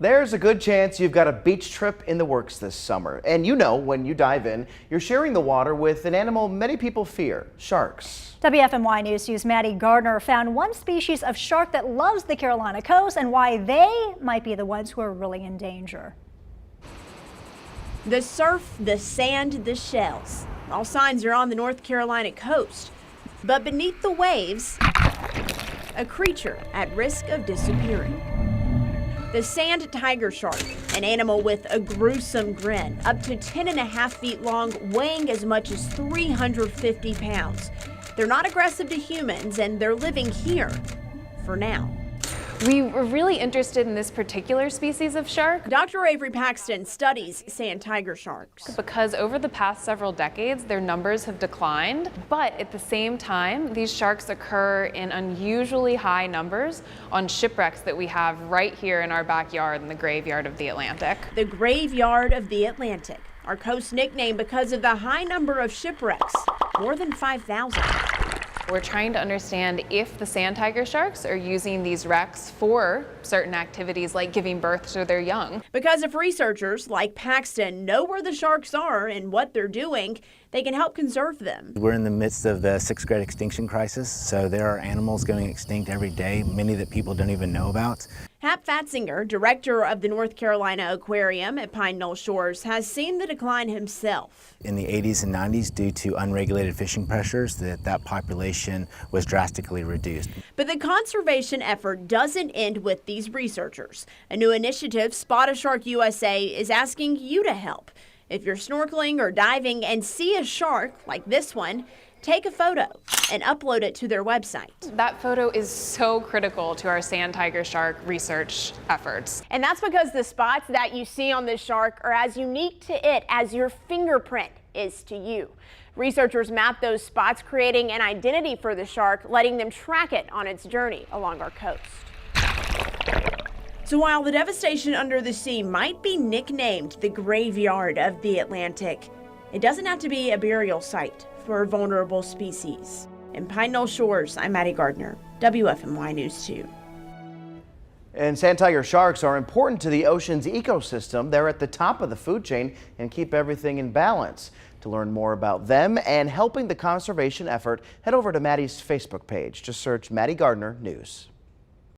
There's a good chance you've got a beach trip in the works this summer. And you know, when you dive in, you're sharing the water with an animal many people fear, sharks. WFMY News 2's Maddie Gardner found one species of shark that loves the Carolina coast and why they might be the ones who are really in danger. The surf, the sand, the shells. All signs are on the North Carolina coast. But beneath the waves, a creature at risk of disappearing. The sand tiger shark, an animal with a gruesome grin, up to 10.5 feet long, weighing as much as 350 pounds. They're not aggressive to humans, and they're living here for now. We were really interested in this particular species of shark. Dr. Avery Paxton studies sand tiger sharks. Because over the past several decades, their numbers have declined, but at the same time, these sharks occur in unusually high numbers on shipwrecks that we have right here in our backyard in the graveyard of the Atlantic. The graveyard of the Atlantic, our coast nickname because of the high number of shipwrecks, more than 5,000. We're trying to understand if the sand tiger sharks are using these wrecks for certain activities like giving birth to their young. Because if researchers like Paxton know where the sharks are and what they're doing, they can help conserve them. We're in the midst of the 6th grade extinction crisis, so there are animals going extinct every day, many that people don't even know about. Hap Fatzinger, director of the North Carolina Aquarium at Pine Knoll Shores, has seen the decline himself. In the 80s and 90s, due to unregulated fishing pressures, that population was drastically reduced. But the conservation effort doesn't end with these researchers. A new initiative, Spot a Shark USA, is asking you to help. If you're snorkeling or diving and see a shark like this one, take a photo and upload it to their website. That photo is so critical to our sand tiger shark research efforts. And that's because the spots that you see on this shark are as unique to it as your fingerprint is to you. Researchers map those spots, creating an identity for the shark, letting them track it on its journey along our coast. So while the devastation under the sea might be nicknamed the graveyard of the Atlantic, it doesn't have to be a burial site for vulnerable species. In Pine Knoll Shores, I'm Maddie Gardner, WFMY News 2. And sand tiger sharks are important to the ocean's ecosystem. They're at the top of the food chain and keep everything in balance. To learn more about them and helping the conservation effort, head over to Maddie's Facebook page. Just search Maddie Gardner News.